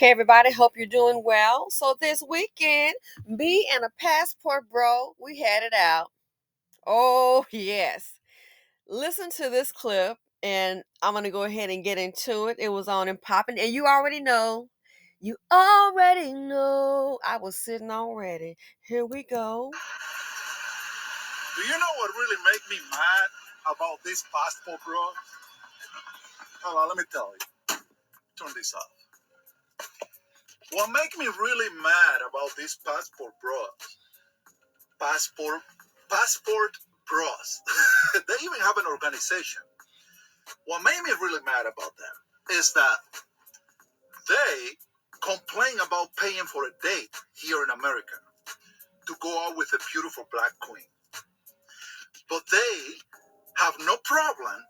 Okay, everybody, hope you're doing well. So this weekend, me and a passport bro, we had it out. Oh, yes. Listen to this clip, and I'm going to go ahead and get into it. It was on and popping, and you already know. You already know. I was sitting already. Here we go. Do you know what really made me mad about this passport, bro? Hold on, let me tell you. Turn this off. What made me really mad about this passport, bro? Passport, passport bros. They even have an organization. What made me really mad about them is that they complain about paying for a date here in America to go out with a beautiful black queen. But they have no problem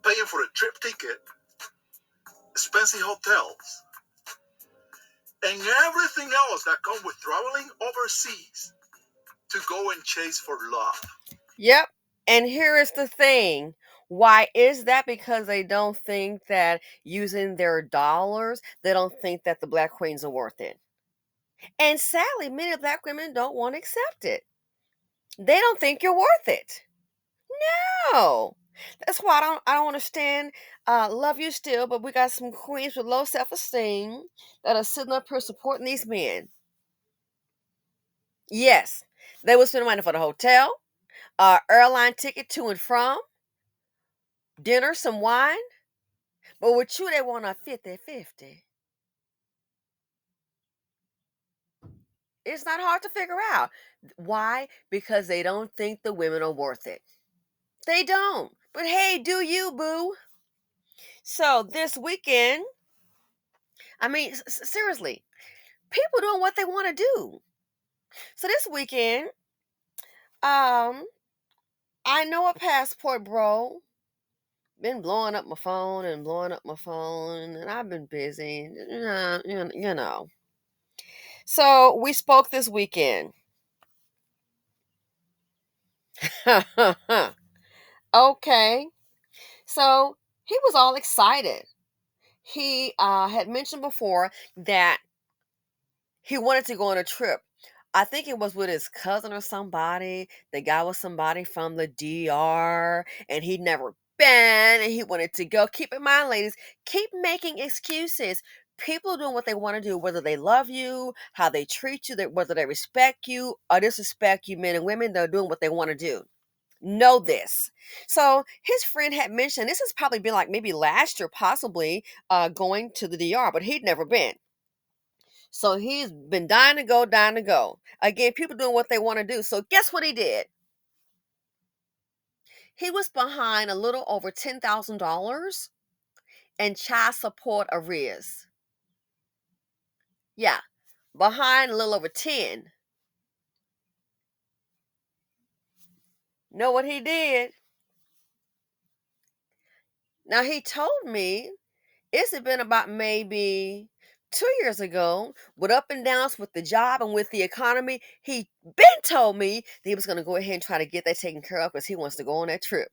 paying for a trip ticket, expensive hotels, and everything else that comes with traveling overseas to go and chase for love. Yep. And here is the thing. Why is that? Because they don't think that using their dollars, they don't think that the black queens are worth it. And sadly, many black women don't want to accept it. They don't think you're worth it. No. That's why I don't understand. Love you still, but we got some queens with low self-esteem that are sitting up here supporting these men. Yes, they will spend money for the hotel, airline ticket to and from, dinner, some wine. But with you, they want a 50-50. It's not hard to figure out. Why? Because they don't think the women are worth it. They don't. But hey, do you, boo? So this weekend, I mean, seriously, people doing what they want to do. So this weekend, um, I know a passport bro been blowing up my phone and blowing up my phone, and I've been busy, you know. So we spoke this weekend. Okay, so he was all excited. He had mentioned before that he wanted to go on a trip. I think it was with his cousin or somebody. The guy was somebody from the DR, and he'd never been, and he wanted to go. Keep in mind, ladies, keep making excuses. People doing what they want to do, whether they love you, how they treat you, whether they respect you or disrespect you, men and women, they're doing what they want to do. Know this. So his friend had mentioned this has probably been like maybe last year, possibly going to the DR, but he'd never been. So he's been dying to go, dying to go. Again, people doing what they want to do. So guess what he did? He was behind a little over $10,000 in child support arrears. Yeah, behind a little over 10. Know what he did? Now he told me it's been about maybe 2 years ago with up and downs with the job and with the economy. He been told me that he was going to go ahead and try to get that taken care of because he wants to go on that trip.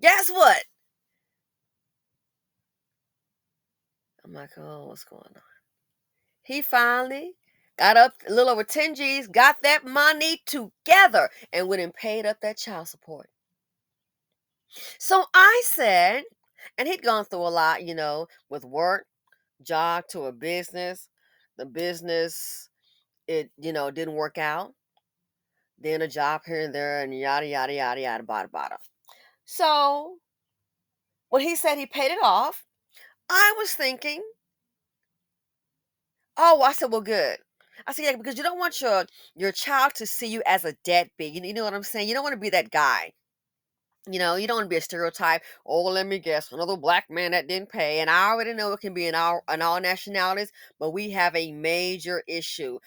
Guess what? I'm like, oh, what's going on? He finally got up a little over 10 G's, got that money together, and went and paid up that child support. So I said, and he'd gone through a lot, with work, job to a business. The business, it didn't work out. Then a job here and there, and yada, yada, yada, yada, bada, bada. So when he said he paid it off, I was thinking, oh, I said, well, good. I said, yeah, because you don't want your child to see you as a deadbeat. You know what I'm saying? You don't want to be that guy. You don't want to be a stereotype. Oh, let me guess, another black man that didn't pay. And I already know it can be in all nationalities, but we have a major issue.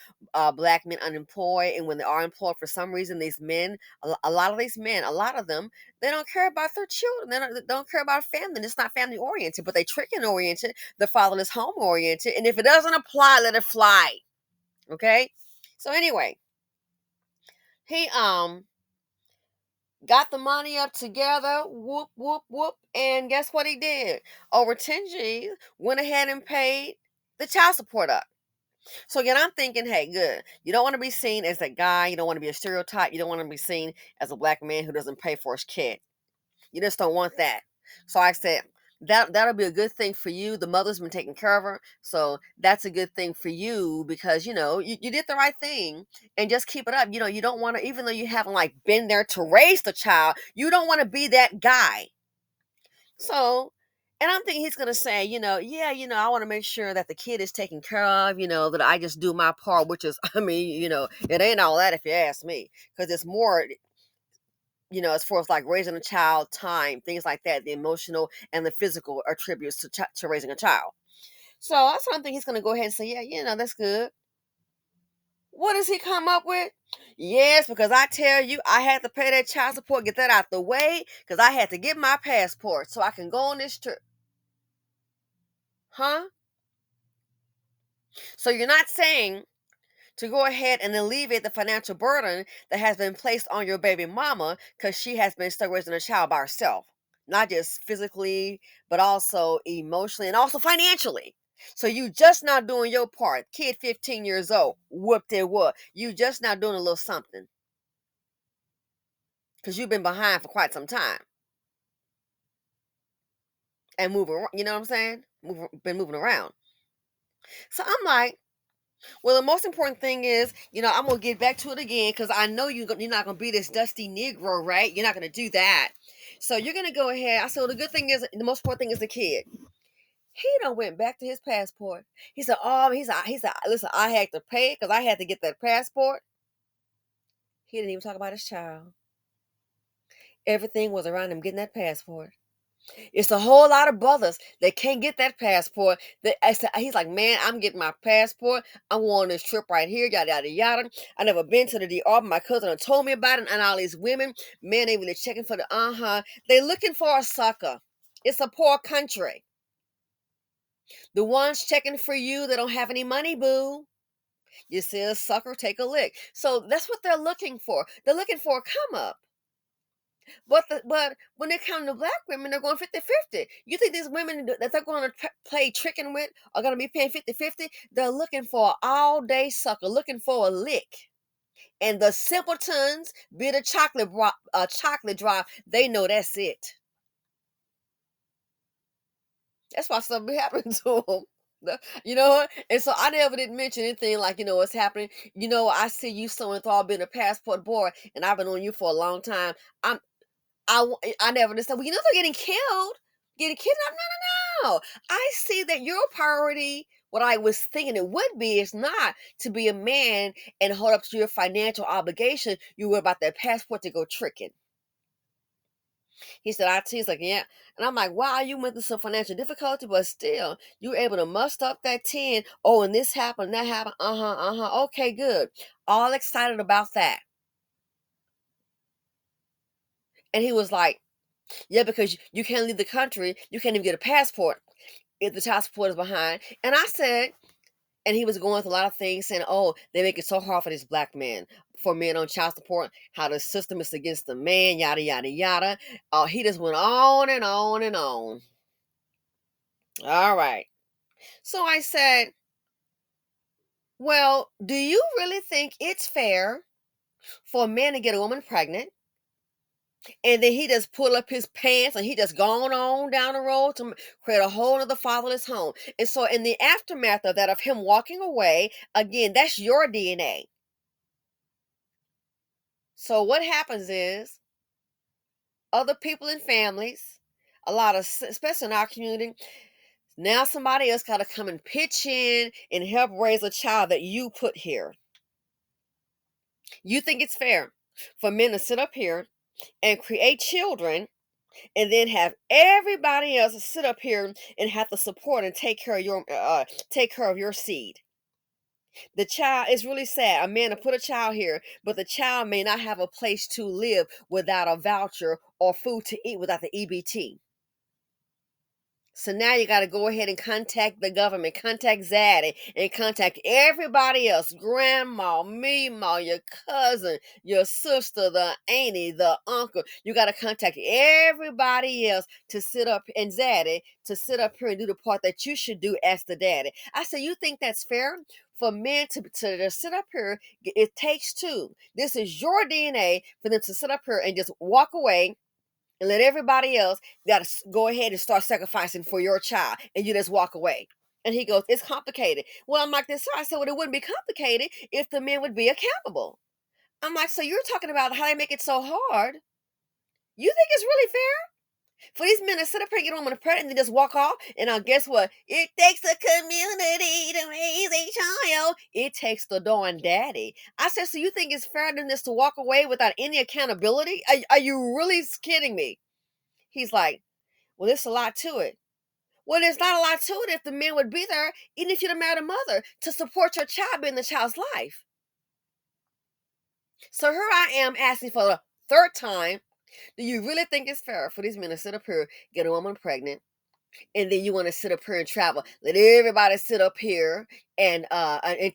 Black men unemployed, and when they are employed, for some reason, these men, a lot of these men, a lot of them, they don't care about their children. They don't care about family. It's not family oriented, but they tricking oriented. The fatherless home oriented. And if it doesn't apply, let it fly. Okay. So anyway, he got the money up together, whoop, whoop, whoop. And guess what he did? Over 10 G's, went ahead and paid the child support up. So again, I'm thinking, hey, good. You don't want to be seen as that guy. You don't want to be a stereotype. You don't want to be seen as a black man who doesn't pay for his kid. You just don't want that. So I said, that'll be a good thing for you. The mother's been taking care of her. So that's a good thing for you because you did the right thing and just keep it up. You don't want to, even though you haven't like been there to raise the child, you don't want to be that guy. So, and I'm thinking he's gonna say, yeah, I want to make sure that the kid is taken care of, that I just do my part, which is, I mean, it ain't all that if you ask me, because it's more, as far as like raising a child, time, things like that, the emotional and the physical attributes to raising a child. So that's what I'm thinking he's gonna go ahead and say, yeah, that's good. What does he come up with? Yes, because I tell you, I had to pay that child support, get that out the way, because I had to get my passport so I can go on this trip. Huh? So you're not saying to go ahead and alleviate the financial burden that has been placed on your baby mama because she has been stuck raising a child by herself, not just physically, but also emotionally and also financially. So you just not doing your part. Kid 15 years old, whooped it what? You just not doing a little something because you've been behind for quite some time and moving. You know what I'm saying? Been moving around. So I'm like, well, the most important thing is, I'm gonna get back to it again because I know you're not gonna be this dusty Negro, right? You're not gonna do that. So you're gonna go ahead. I said, well, the good thing is, the most important thing is the kid. He done went back to his passport. He said, oh, he said, listen, I had to pay it because I had to get that passport. He didn't even talk about his child. Everything was around him getting that passport. It's a whole lot of brothers that can't get that passport. He's like, man, I'm getting my passport. I'm going on this trip right here, yada yada yada. I never been to the DR. My cousin had told me about it, and all these women, men, they really checking for the They looking for a sucker. It's a poor country. The ones checking for you, they don't have any money, boo. You see a sucker, take a lick. So that's what they're looking for. They're looking for a come up. But when it comes to black women, they're going 50-50. You think these women that they're going to play tricking with are going to be paying 50-50? They're looking for an all-day sucker, looking for a lick. And the simpletons, be it a chocolate drop, they know that's it. That's why something be happening to them. You know what? And so I never did mention anything like, what's happening. I see you so and so been a passport boy, and I've been on you for a long time. I'm I never understand. Well, they're getting killed, getting kidnapped. No, no, no. I see that your priority, what I was thinking it would be, is not to be a man and hold up to your financial obligation. You were about that passport to go tricking. He said, he's like, yeah. And I'm like, wow, you went through some financial difficulty, but still, you were able to muster up that 10. Oh, and this happened, that happened. Okay, good. All excited about that. And he was like, yeah, because you can't leave the country. You can't even get a passport if the child support is behind. And I said, and he was going through a lot of things saying, oh, they make it so hard for these black men, for men on child support, how the system is against the man, yada, yada, yada. He just went on and on and on. All right. So I said, well, do you really think it's fair for a man to get a woman pregnant? And then he just pull up his pants and he just gone on down the road to create a whole other fatherless home. And so in the aftermath of that, of him walking away, again, that's your DNA. So what happens is other people and families, a lot of, especially in our community, now somebody else got to come and pitch in and help raise a child that you put here. You think it's fair for men to sit up here and create children and then have everybody else sit up here and have to support and take care of your seed. The child is really sad. A man to put a child here, but the child may not have a place to live without a voucher or food to eat without the EBT. So now you got to go ahead and contact the government, contact Zaddy, and contact everybody else, grandma, Mima, your cousin, your sister, the auntie, the uncle. You got to contact everybody else to sit up, and Zaddy to sit up here and do the part that you should do as the daddy. I said, you think that's fair? For men to just sit up here, it takes two. This is your DNA for them to sit up here and just walk away and let everybody else got to go ahead and start sacrificing for your child, and you just walk away. And he goes, it's complicated. Well, I'm like this. So I said, well, it wouldn't be complicated if the men would be accountable. I'm like, so you're talking about how they make it so hard. You think it's really fair for these men to sit up here and get a woman pregnant and then just walk off? And guess what? It takes a community to raise a child. It takes the darn daddy. I said, so you think it's fair than this to walk away without any accountability? Are you really kidding me? He's like, well, there's a lot to it. Well, there's not a lot to it if the man would be there, even if you'd married a mother, to support your child in the child's life. So here I am asking for the third time, do you really think it's fair for these men to sit up here, get a woman pregnant, and then you want to sit up here and travel? Let everybody sit up here and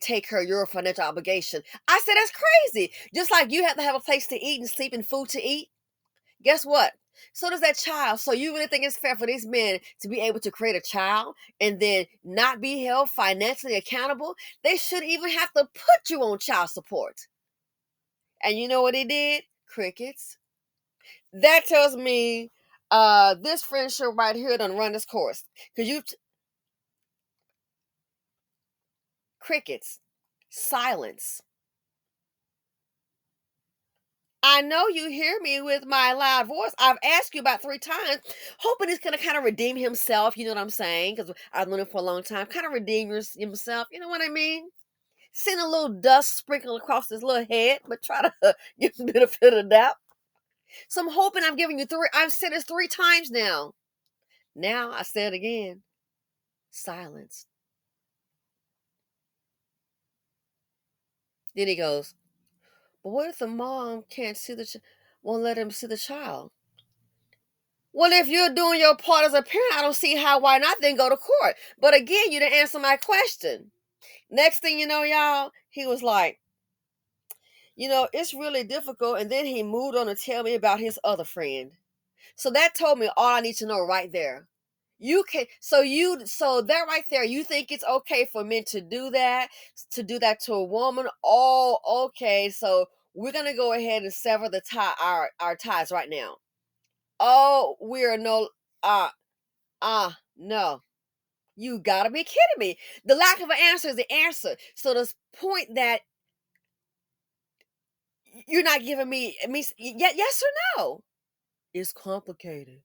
take care of your financial obligation. I said, that's crazy. Just like you have to have a place to eat and sleep and food to eat. Guess what? So does that child. So you really think it's fair for these men to be able to create a child and then not be held financially accountable? They shouldn't even have to put you on child support. And you know what he did? Crickets. That tells me this friendship right here done run this course. Because crickets. Silence. I know you hear me with my loud voice. I've asked you about 3 times, hoping he's going to kind of redeem himself. You know what I'm saying? Because I've known him for a long time. Kind of redeem himself. You know what I mean? Send a little dust sprinkle across his little head, but try to give him a benefit of the doubt. So I'm hoping I'm giving you 3. I've said this 3 times now. Now I said it again. Silence. Then he goes, but what if the mom can't see won't let him see the child? Well, if you're doing your part as a parent, I don't see why not then go to court. But again, you didn't answer my question. Next thing you know, y'all, he was like, it's really difficult. And then he moved on to tell me about his other friend. So that told me all I need to know right there. You can so that right there, you think it's okay for men to do that to a woman? Oh, okay. So we're gonna go ahead and sever the our ties right now. Oh, we're no no. You gotta be kidding me. The lack of an answer is the answer. So the point that you're not giving me yes or no. It's complicated.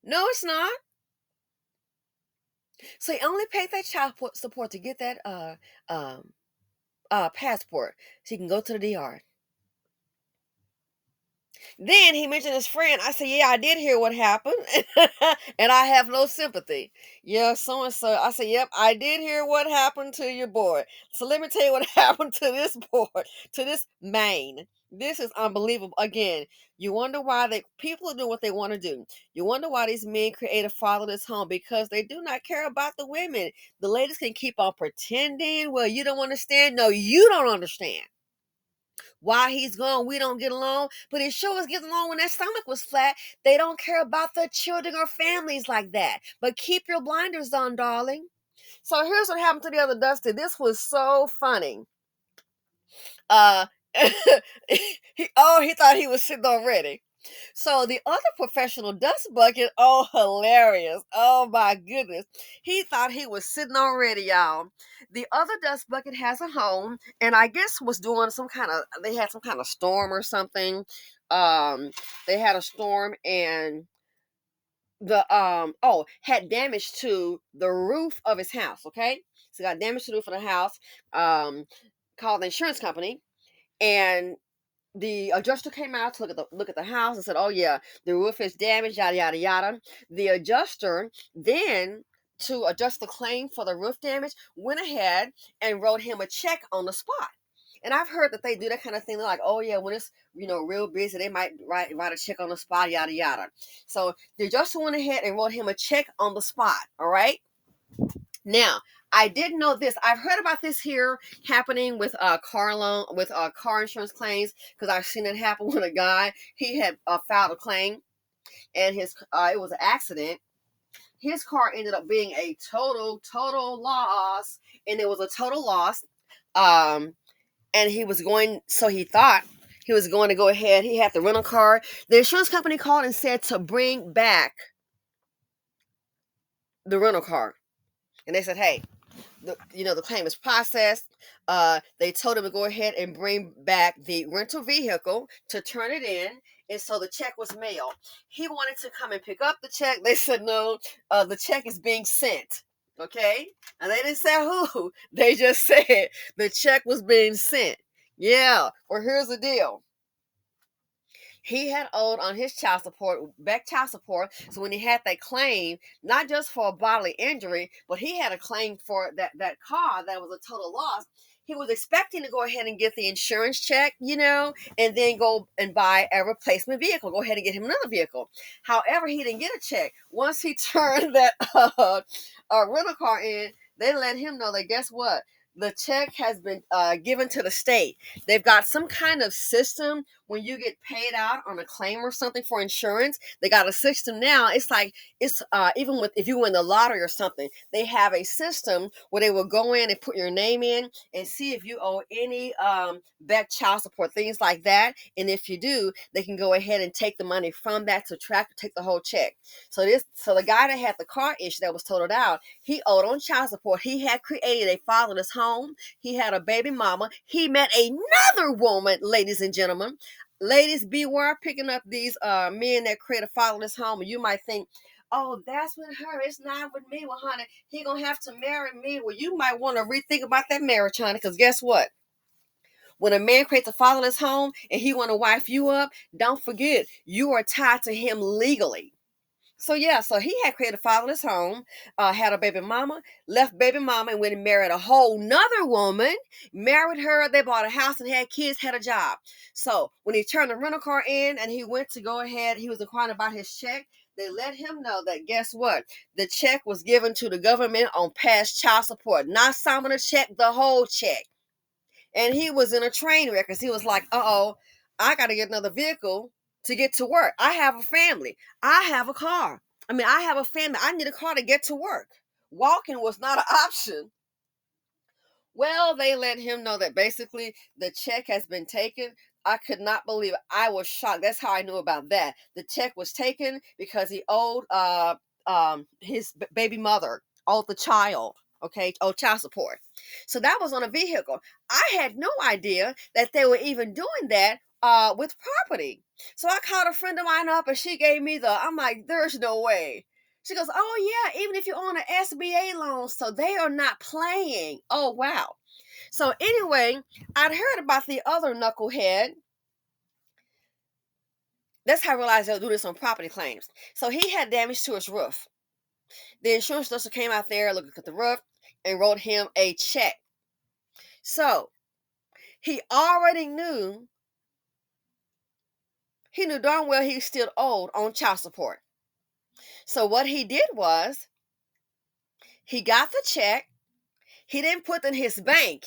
No, it's not. So you only paid that child support to get that um passport so you can go to the DR. Then he mentioned his friend. I said, yeah, I did hear what happened. And I have no sympathy. Yeah, so and so. I said, yep, I did hear what happened to your boy. So let me tell you what happened to this boy, to this man. This is unbelievable. Again, you wonder why people are doing what they want to do. You wonder why these men create a fatherless home, because they do not care about the women. The ladies can keep on pretending. Well, you don't understand. No, you don't understand. Why he's gone, we don't get along, but it sure was getting along when that stomach was flat. They don't care about the children or families like that. But keep your blinders on, darling. So here's what happened to the other Dusty. This was so funny. Uh he thought he was sitting already. So the other professional dust bucket, oh, hilarious. Oh my goodness. He thought he was sitting already, y'all. The other dust bucket has a home, and I guess was doing they had some kind of storm or something. They had a storm, and had damage to the roof of his house, okay? So got damage to the roof of the house, called the insurance company, and the adjuster came out to look at the house and said, "Oh yeah, the roof is damaged, yada yada yada." The adjuster then, to adjust the claim for the roof damage, went ahead and wrote him a check on the spot. And I've heard that they do that kind of thing. They're like, oh yeah, when it's real busy, they might write a check on the spot, yada yada. So they just went ahead and wrote him a check on the spot. All right. Now, I didn't know this. I've heard about this here happening with car insurance claims, because I've seen it happen with a guy. He had filed a claim, and his it was an accident. His car ended up being a total loss, and it was a total loss. Um, and he thought he was going to go ahead. He had the rental car. The insurance company called and said to bring back the rental car, and they said, hey, the claim is processed. They told him to go ahead and bring back the rental vehicle to turn it in, and so the check was mailed. He wanted to come and pick up the check. They said no. The check is being sent. Okay, and they didn't say who. They just said the check was being sent. Yeah. Well, here's the deal. He had owed on his child support. So when he had that claim, not just for a bodily injury, but he had a claim for that car that was a total loss. He was expecting to go ahead and get the insurance check, and then go and buy a replacement vehicle. Go ahead and get him another vehicle. However, he didn't get a check. Once he turned that rental car in, they let him know that, guess what? The check has been given to the state. They've got some kind of system when you get paid out on a claim or something for insurance. They got a system now. It's like even with if you win the lottery or something, they have a system where they will go in and put your name in and see if you owe any back child support, things like that. And if you do, they can go ahead and take the money from that to take the whole check. So the guy that had the car issue that was totaled out, he owed on child support. He had created a fatherless home. He had a baby mama. He met another woman, ladies and gentlemen. Ladies, beware picking up these men that create a fatherless home. And you might think, oh, that's with her. It's not with me. Well, honey, he gonna have to marry me. Well, you might want to rethink about that marriage, honey, because guess what? When a man creates a fatherless home and he want to wife you up, don't forget, you are tied to him legally. So yeah, so he had created a fatherless home, had a baby mama, left baby mama, and went and married a whole nother woman. Married her, they bought a house and had kids, had a job. So when he turned the rental car in and he went to go ahead, he was inquiring about his check. They let him know that, guess what? The check was given to the government on past child support, not some of the check, the whole check. And he was in a train wreck because he was like, uh-oh, I got to get another vehicle to get to work. I have a family. I have a car. I have a family. I need a car to get to work. Walking was not an option. Well, they let him know that basically the check has been taken. I could not believe it. I was shocked. That's how I knew about that. The check was taken because he owed his baby mother, owed the child, okay, owed child support. So that was on a vehicle. I had no idea that they were even doing that with property. So I called a friend of mine up and she gave me I'm like, there's no way. She goes, oh yeah, even if you own an SBA loan, so they are not playing. Oh wow. So anyway, I'd heard about the other knucklehead. That's how I realized they'll do this on property claims. So he had damage to his roof. The insurance adjuster came out there, looked at the roof, and wrote him a check. So he already knew, darn well he still owed on child support. So what he did was he got the check. He didn't put it in his bank.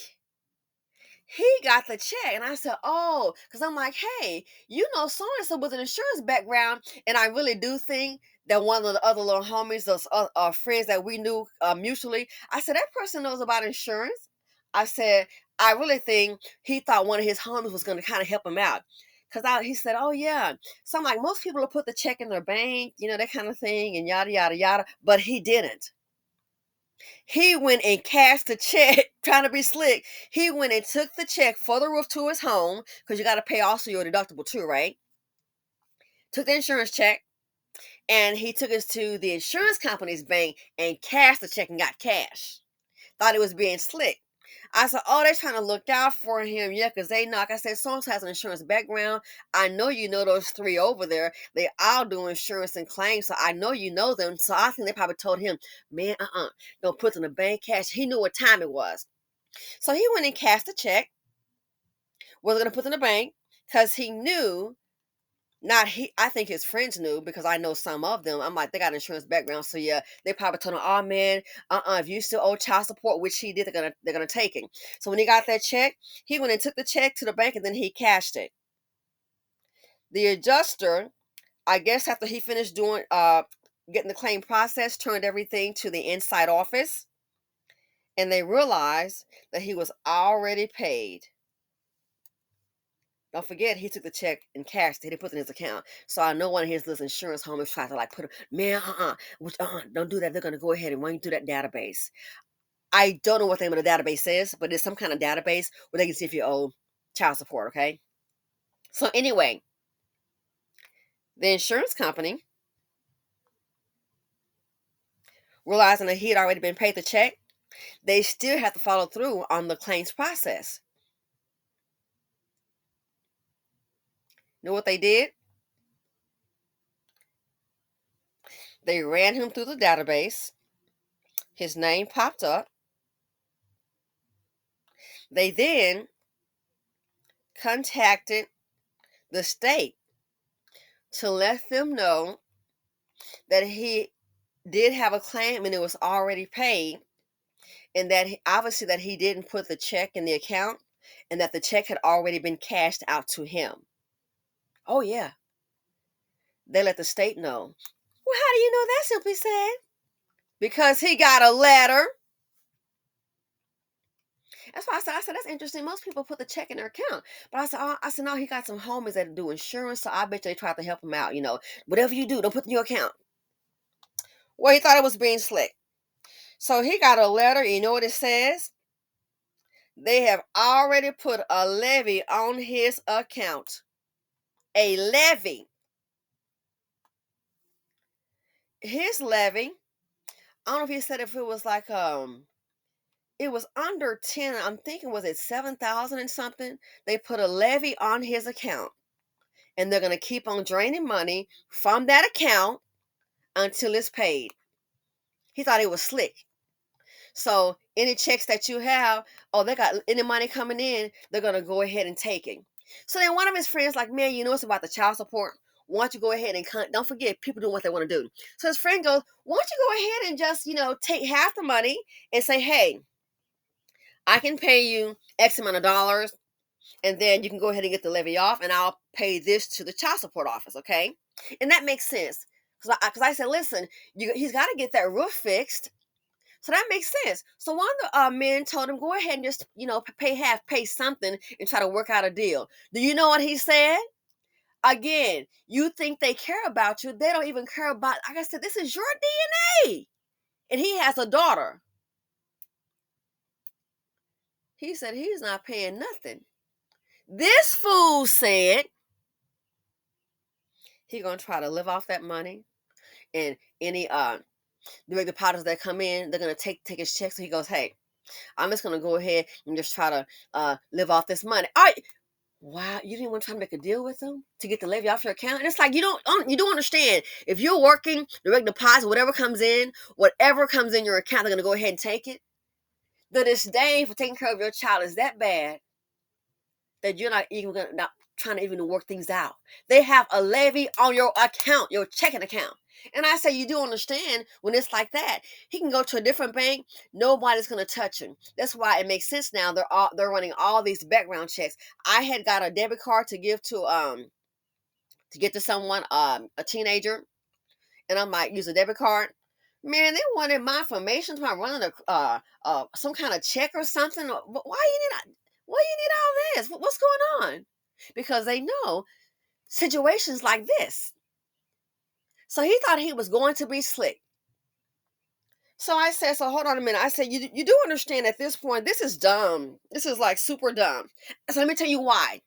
He got the check. And I said, oh, because I'm like, hey, so and so with an insurance background. And I really do think that one of the other little homies, those friends that we knew mutually, I said, that person knows about insurance. I said, I really think he thought one of his homies was going to kind of help him out. Because he said, oh, yeah. So I'm like, most people will put the check in their bank, that kind of thing, and yada, yada, yada. But he didn't. He went and cashed the check, trying to be slick. He went and took the check for the roof to his home, because you got to pay also your deductible too, right? Took the insurance check, and he took it to the insurance company's bank and cashed the check and got cash. Thought it was being slick. I said, oh, they're trying to look out for him. Yeah, because they knock. I said, so has an insurance background. I know you know those three over there. They all do insurance and claims, so I know you know them. So I think they probably told him, man, don't put it in the bank cash. He knew what time it was. So he went and cashed the check. wasn't going to put in the bank because he knew. Not he, I think his friends knew because I know some of them. I'm like, they got insurance background, so yeah, they probably told him, "Oh man, if you still owe child support," which he did, they're gonna take it. So when he got that check, he went and took the check to the bank, and then he cashed it. The adjuster, I guess, after he finished doing getting the claim process, turned everything to the inside office, and they realized that he was already paid. Don't forget, he took the check and cashed it. He put it in his account. So I know one of his little insurance homies tried to like put, man, don't do that. They're gonna go ahead and run you through that database. I don't know what the name of the database is, but it's some kind of database where they can see if you owe child support. Okay. So anyway, the insurance company, realizing that he had already been paid the check, they still have to follow through on the claims process. You know what they did? They ran him through the database. His name popped up. They then contacted the state to let them know that he did have a claim and it was already paid, and that obviously that he didn't put the check in the account, and that the check had already been cashed out to him. Oh yeah, they let the state know. Well, how do you know that? Simply said, because he got a letter. That's why I said that's interesting. Most people put the check in their account, but I said no. He got some homies that do insurance, so I bet they tried to help him out. Whatever you do, don't put in your account. Well, he thought it was being slick. So he got a letter. You know what it says? They have already put a levy on his account. A levy. His levy, I don't know if he said if it was like it was under 10. I'm thinking, was it 7,000 and something? They put a levy on his account, and they're gonna keep on draining money from that account until it's paid. He thought it was slick. So any checks that you have, oh, they got any money coming in, they're gonna go ahead and take it. So then one of his friends like, man, it's about the child support. Why don't you go ahead and don't forget, people do what they want to do. So his friend goes, why don't you go ahead and just take half the money and say, hey, I can pay you X amount of dollars, and then you can go ahead and get the levy off, and I'll pay this to the child support office, okay? And that makes sense because I said, listen, he's got to get that roof fixed. So that makes sense. So one of the men told him, go ahead and just, pay something and try to work out a deal. Do you know what he said? Again, you think they care about you. They don't even care about, like I said, this is your DNA. And he has a daughter. He said he's not paying nothing. This fool said he gonna try to live off that money, and any direct deposits that come in, they're gonna take his check. So he goes, hey, I'm just gonna go ahead and just try to live off this money. Wow, you didn't want to try to make a deal with them to get the levy off your account? And it's like you don't understand. If you're working, direct deposit, whatever comes in your account, they're gonna go ahead and take it. The disdain for taking care of your child is that bad that you're not trying to even work things out. They have a levy on your account, your checking account. And I say, you do understand when it's like that, he can go to a different bank. Nobody's going to touch him. That's why it makes sense now. They're running all these background checks. I had got a debit card to give to get to someone, a teenager, and I might use a debit card. Man, they wanted my information to running some kind of check or something. Why you need all this? What's going on? Because they know situations like this. So he thought he was going to be slick. So I said, so hold on a minute. I said, you do understand at this point, this is dumb. This is like super dumb. So let me tell you why.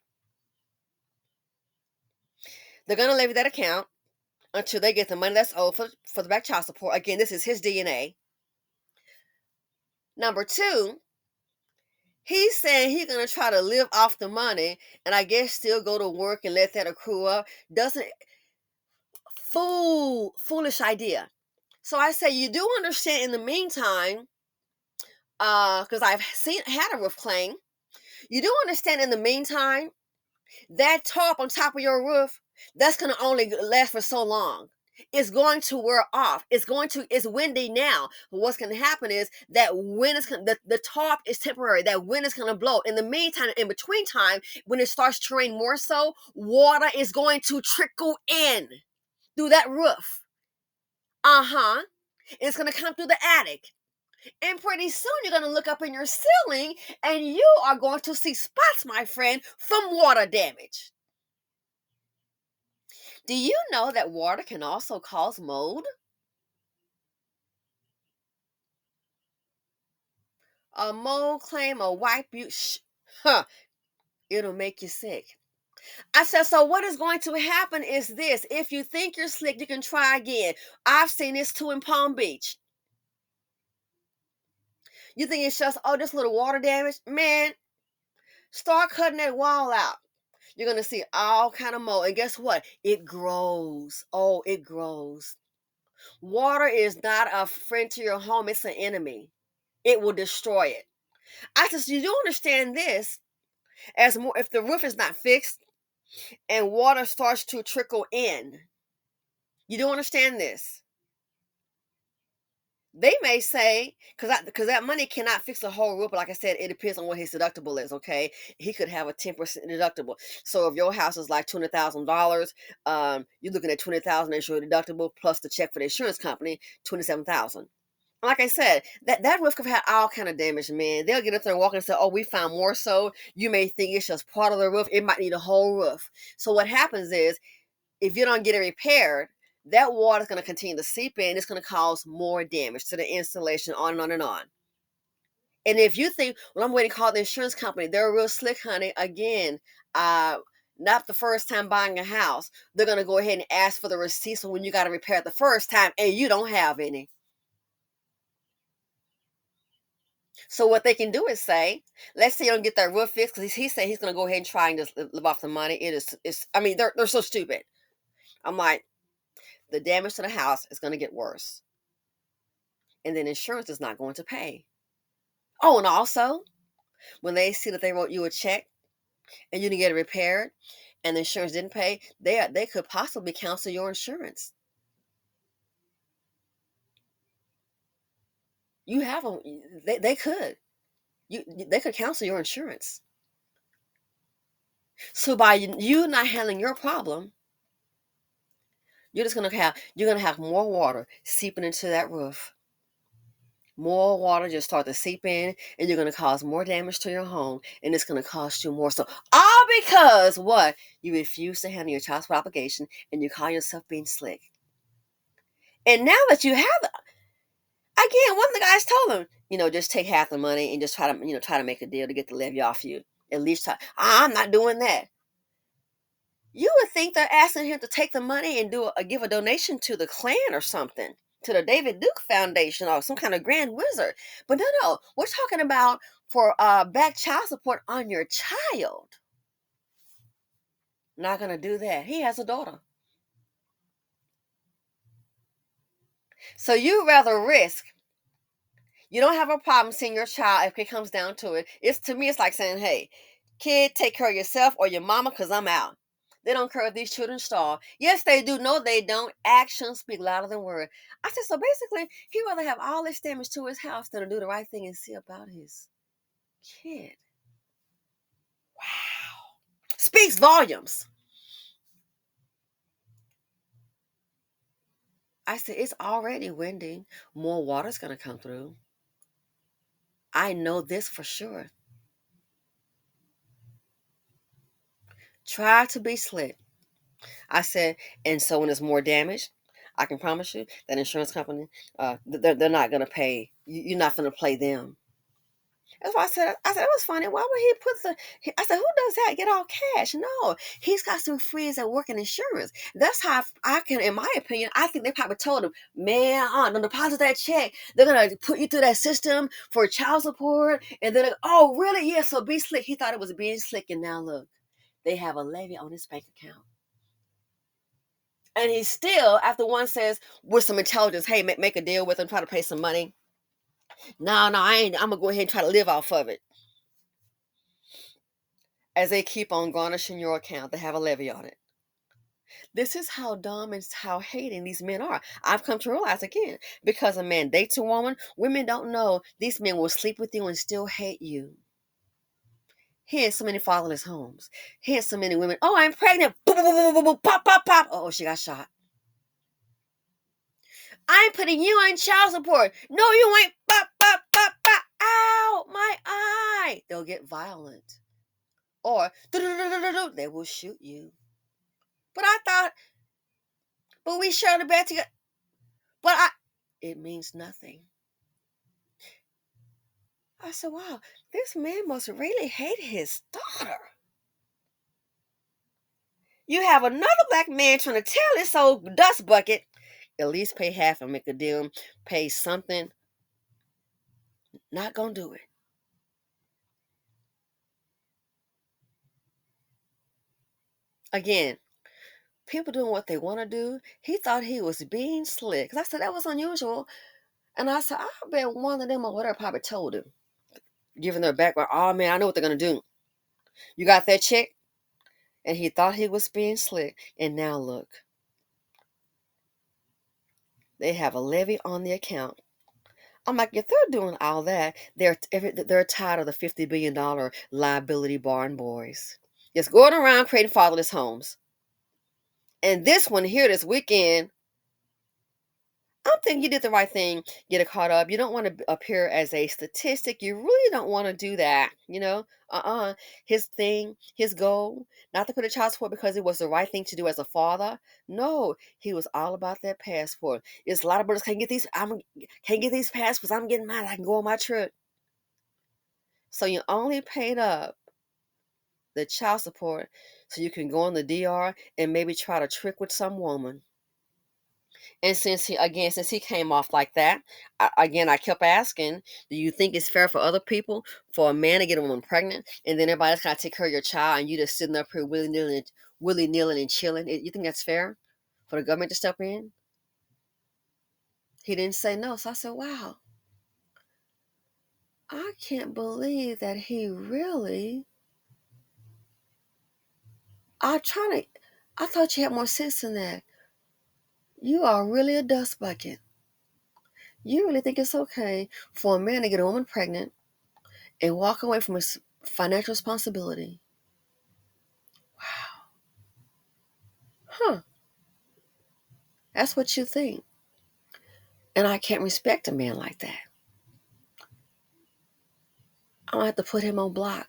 They're going to levy that account until they get the money that's owed for the back child support. Again, this is his DNA. Number two, he's saying he's going to try to live off the money and I guess still go to work and let that accrue up. Doesn't foolish idea. So I say, you do understand in the meantime, because I've had a roof claim. You do understand in the meantime, that tarp on top of your roof, that's going to only last for so long. It's going to wear off. It's windy now. But what's going to happen is that wind is the tarp is temporary. That wind is going to blow. In the meantime, in between time, when it starts to rain more so, water is going to trickle in through that roof. Uh-huh. It's going to come through the attic. And pretty soon you're going to look up in your ceiling and you are going to see spots, my friend, from water damage. Do you know that water can also cause mold? A mold claim will wipe you. Huh, it'll make you sick. I said, so what is going to happen is this. If you think you're slick, you can try again. I've seen this too in Palm Beach. You think it's just, oh, this little water damage? Man, start cutting that wall out. You're going to see all kind of mold. And guess what? It grows. Oh, it grows. Water is not a friend to your home. It's an enemy. It will destroy it. I said, so you do understand this as more if the roof is not fixed and water starts to trickle in. You do understand this. They may say, because that money cannot fix the whole roof, but like I said, it depends on what his deductible is, okay? He could have a 10% deductible. So if your house is like $200,000, you're looking at $20,000 as your deductible plus the check for the insurance company, $27,000. Like I said, that roof could have had all kind of damage, man. They'll get up there and walk in and say, "Oh, we found more." So you may think it's just part of the roof. It might need a whole roof. So what happens is, if you don't get it repaired, that water is going to continue to seep in. It's going to cause more damage to the insulation, on and on and on. And if you think, "Well, I'm waiting to call the insurance company," they're real slick, honey. Again, uh, not the first time buying a house. They're going to go ahead and ask for the receipts when you got to repair it the first time, and you don't have any. So what they can do is say, let's say you don't get that roof fixed because he said he's going to go ahead and try and just live off the money. It's. I mean, they're so stupid. I'm like, the damage to the house is going to get worse, and then insurance is not going to pay. Oh, and also when they see that they wrote you a check and you didn't get it repaired, and the insurance didn't pay, they could possibly cancel your insurance. You have a they could they could cancel your insurance. So by you not handling your problem, you're gonna have more water seeping into that roof. More water just start to seep in, and you're gonna cause more damage to your home, and it's gonna cost you more. So all because what? You refuse to handle your child support obligation, and you call yourself being slick. And now that you have, again, one of the guys told him, just take half the money and just try to make a deal to get the levy off you. At least try. I'm not doing that. You would think they're asking him to take the money and give a donation to the Klan or something, to the David Duke Foundation or some kind of grand wizard. But no, we're talking about for back child support on your child. Not gonna do that. He has a daughter, so you rather risk. You don't have a problem seeing your child if it comes down to it. It's to me, it's like saying, "Hey, kid, take care of yourself or your mama, cause I'm out." They don't care if these children starve. Yes, they do. No, they don't. Actions speak louder than words. I said, so basically, he'd rather have all this damage to his house than to do the right thing and see about his kid. Wow. Speaks volumes. I said, it's already windy. More water's going to come through. I know this for sure. Try to be slick. I said, and so when there's more damage, I can promise you that insurance company, they're not going to pay. You're not going to play them. That's why I said, it was funny. Why would he put I said, who does that? Get all cash? No, he's got some friends that work in insurance. That's how I can, in my opinion, I think they probably told him, man, don't deposit that check. They're going to put you through that system for child support. And then, oh, really? Yeah, so be slick. He thought it was being slick. And now look, they have a levy on his bank account. And he's still, after one says, with some intelligence, hey, make a deal with him, try to pay some money. No, I ain't. I'm going to go ahead and try to live off of it. as they keep on garnishing your account. They have a levy on it. This is how dumb and how hating these men are. I've come to realize again, because a man dates a woman, women don't know these men will sleep with you and still hate you. He has so many fatherless homes. He has so many women. Oh, I'm pregnant. Boom, boom, boom, boom, boom, pop, pop, pop. Oh, she got shot. I'm putting you on child support. No, you ain't. Pop, pop, pop, pop. Ow, my eye. They'll get violent. Or they will shoot you. But I thought, but we share the bed together. But it means nothing. I said, wow, this man must really hate his daughter. You have another black man trying to tell this old dust bucket, at least pay half and make a deal, pay something. Not gonna do it. Again, people doing what they want to do. He thought he was being slick. Because I said that was unusual. And I said, I bet one of them or whatever probably told him, giving their background. Oh man, I know what they're gonna do. You got that check? And he thought he was being slick. And now look, they have a levy on the account. I'm like, if they're doing all that, they're tired of the $50 billion liability barn boys. Just going around creating fatherless homes. And this one here this weekend, I'm thinking you did the right thing, get it caught up. You don't want to appear as a statistic. You really don't want to do that, His thing, his goal, not to put a child support because it was the right thing to do as a father. No, he was all about that passport. It's a lot of brothers can't get these. Can't get these passports. I'm getting mine. I can go on my trip. So you only paid up the child support so you can go on the DR and maybe try to trick with some woman. And since he came off like that, I kept asking, do you think it's fair for other people for a man to get a woman pregnant and then everybody's got to take care of your child and you just sitting up here willy nilly and chilling? You think that's fair for the government to step in? He didn't say no, so I said, wow, I can't believe that he really. I trying to. I thought you had more sense than that. You are really a dust bucket. You really think it's okay for a man to get a woman pregnant and walk away from his financial responsibility? Huh. That's what you think. And I can't respect a man like that. I'm going to have to put him on block.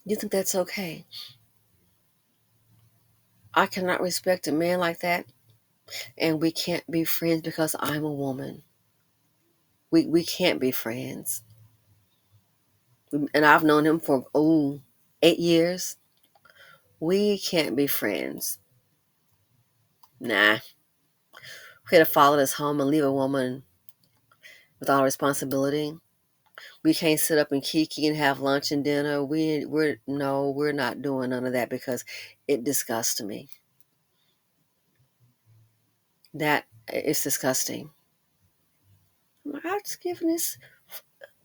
You think that's okay? I cannot respect a man like that, and we can't be friends because I'm a woman. We can't be friends. And I've known him for, 8 years. We can't be friends. Nah. We had to follow this home and leave a woman with all responsibility. We can't sit up and kiki and have lunch and dinner. We're not doing none of that because it disgusts me. That is disgusting. I'm just giving this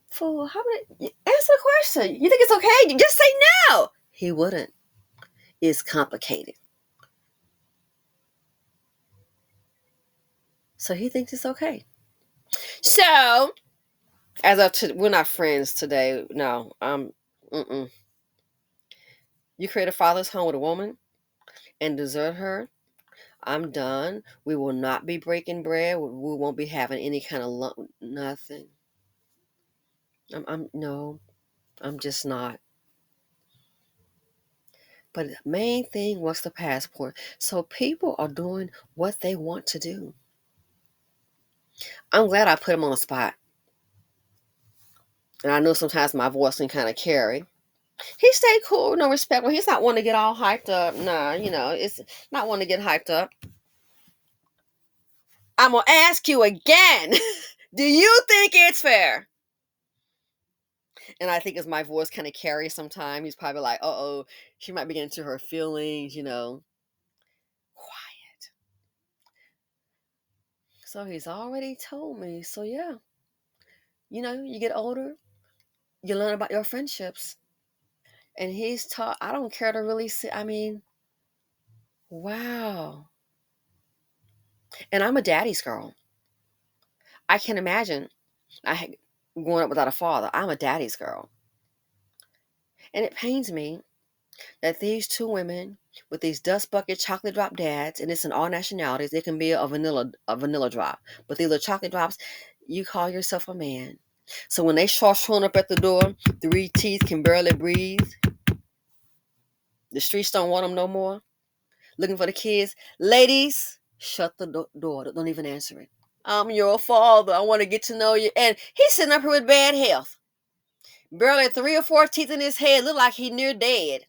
for how many? Answer the question. You think it's okay? Just say no. He wouldn't. It's complicated. So he thinks it's okay. So as of we're not friends today. No. Mm-mm. You create a father's home with a woman and desert her. I'm done. We will not be breaking bread. We won't be having any kind of nothing. No, I'm just not. But the main thing was the passport. So people are doing what they want to do. I'm glad I put him on the spot. And I know sometimes my voice can kind of carry. He stayed cool, no respect. Well, he's not one to get all hyped up. Nah, it's not one to get hyped up. I'm going to ask you again. Do you think it's fair? And I think as my voice kind of carries sometimes, he's probably like, oh, she might be getting to her feelings. Quiet. So he's already told me. So yeah, you get older, You learn about your friendships. And he's taught, I don't care to really see. I mean, wow. And I'm a daddy's girl. I can imagine growing up without a father. I'm a daddy's girl. And it pains me that these two women with these dust bucket chocolate drop dads, and it's in all nationalities, it can be a vanilla drop, but these little chocolate drops, you call yourself a man. So when they start showing up at the door, three teeth can barely breathe, the streets don't want them no more, looking for the kids. Ladies, shut the door. Don't even answer it. I'm your father. I want to get to know you. And he's sitting up here with bad health. Barely 3 or 4 teeth in his head. Look like he near dead.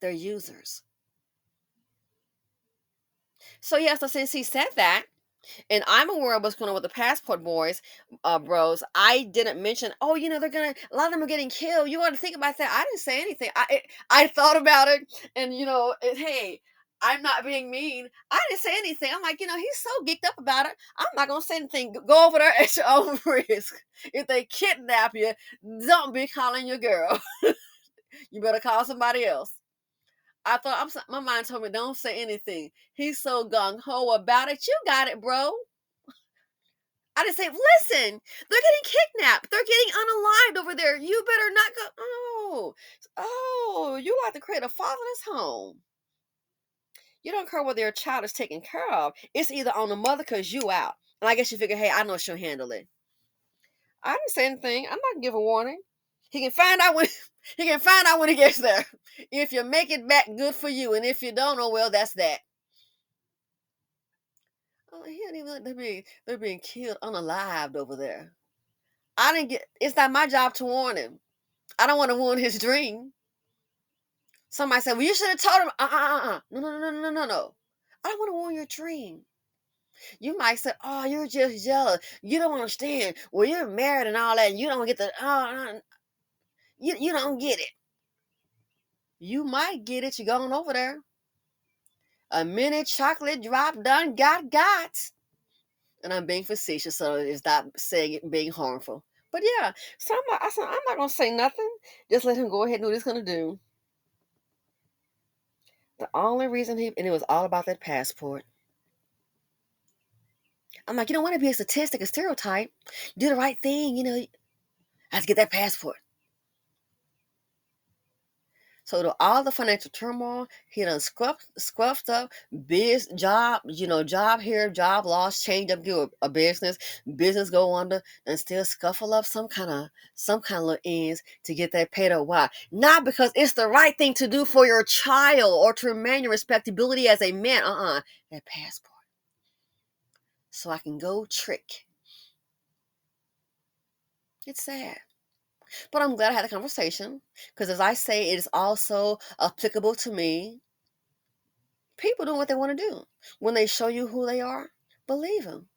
They're users. So yes, so since he said that, and I'm aware of what's going on with the passport boys, bros. I didn't mention. Oh, they're gonna. A lot of them are getting killed. You want to think about that? I didn't say anything. I thought about it, and hey, I'm not being mean. I didn't say anything. I'm like, he's so geeked up about it. I'm not gonna say anything. Go over there at your own risk. If they kidnap you, don't be calling your girl. You better call somebody else. I thought my mind told me don't say anything. He's so gung ho about it. You got it, bro. I just say, listen, they're getting kidnapped. They're getting unalived over there. You better not go. Oh, you like to create a fatherless home. You don't care whether your child is taken care of. It's either on the mother because you out. And I guess you figure, hey, I know she'll handle it. I didn't say anything. I'm not gonna give a warning. He can find out when he can find out when he gets there. If you make it back, good for you. And if you don't, oh well, that's that. Oh, he didn't even they're being killed unalived over there. I didn't get it's not my job to warn him. I don't want to ruin his dream. Somebody said, well, you should have told him. No, no, no, no, no, no, no. I don't want to ruin your dream. You might say, oh, you're just jealous. You don't understand. Well, you're married and all that, and you don't get the, you don't get it. You might get it. You're going over there. A minute chocolate drop done got. And I'm being facetious, so it's not saying it being harmful. But yeah, so I'm not going to say nothing. Just let him go ahead and do what he's going to do. The only reason and it was all about that passport. I'm like, you don't want to be a statistic, a stereotype. Do the right thing, I have to get that passport. So all the financial turmoil, he done scuffed up, job here, job lost, change up, do a business go under, and still scuffle up some kind of little ends to get that paid up. Why? Not because it's the right thing to do for your child or to remain your respectability as a man. That passport. So I can go trick. It's sad. But I'm glad I had the conversation because, as I say, it is also applicable to me. People do what they want to do. When they show you who they are, believe them.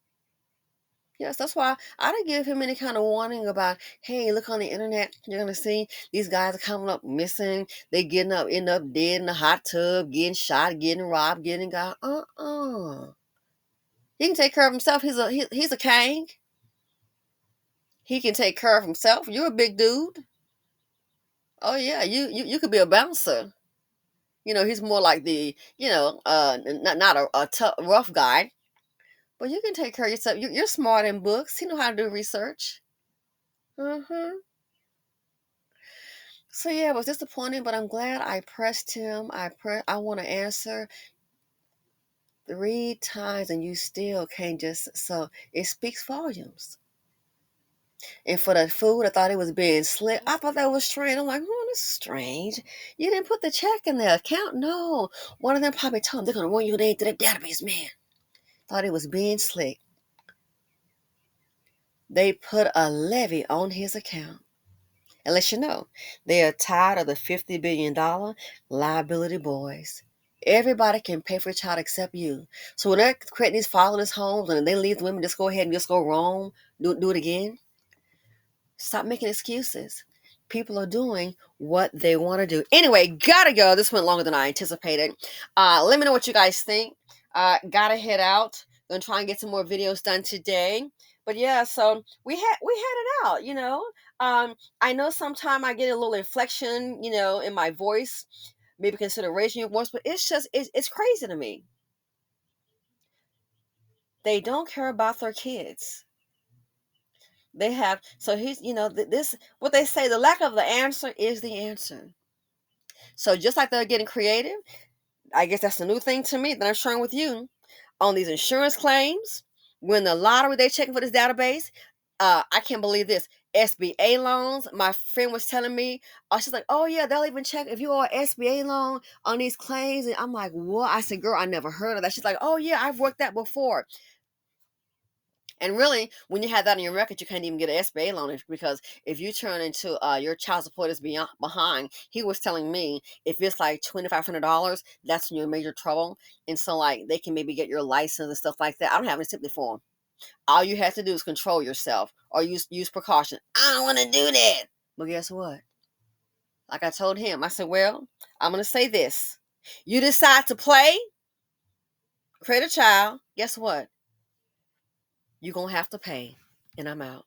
Yes, that's why I didn't give him any kind of warning about, hey, look on the internet, you're going to see these guys are coming up missing. They end up dead in the hot tub, getting shot, getting robbed, getting got. He can take care of himself. He's a king. He can take care of himself. You're a big dude. Oh yeah, you could be a bouncer. He's more like the, not a tough, rough guy, but you can take care of yourself. You're smart in books. You know how to do research. Mm-hmm. So yeah, it was disappointing, but I'm glad I pressed him. I want to answer 3 times, and you still can't just. So it speaks volumes. And for the food, I thought it was being slick. I thought that was strange. I'm like, oh, this is strange. You didn't put the check in the account? No. One of them probably told him they're going to run you into the database, man. Thought it was being slick. They put a levy on his account. And let you know, they are tired of the $50 billion liability boys. Everybody can pay for a child except you. So when they're creating these fatherless homes and they leave the women, just go ahead and just go wrong, do it again. Stop making excuses. People are doing what they want to do. Anyway, gotta go. This went longer than I anticipated. Let me know what you guys think. Gotta head out. Gonna try and get some more videos done today. But yeah, so we had it out, you know. I know sometimes I get a little inflection, in my voice, maybe consideration your voice, but it's crazy to me. They don't care about their kids. They have so he's this what they say, the lack of the answer is the answer. So just like they're getting creative, I guess that's a new thing to me that I'm sharing with you on these insurance claims. When the lottery they checking for this database, I can't believe this. SBA loans. My friend was telling me, she's like, "Oh yeah, they'll even check if you owe an SBA loan on these claims." And I'm like, "What?" I said, "Girl, I never heard of that." She's like, "Oh yeah, I've worked that before." And really, when you have that on your record, you can't even get an SBA loan because if you turn into your child support is beyond behind. He was telling me if it's like $2,500, that's when you're in major trouble. And so like they can maybe get your license and stuff like that. I don't have any sympathy for them. All you have to do is control yourself or use precaution. I don't want to do that. But guess what? Like I told him, I said, well, I'm gonna say this. You decide to play, create a child, guess what? You're gonna have to pay. And I'm out.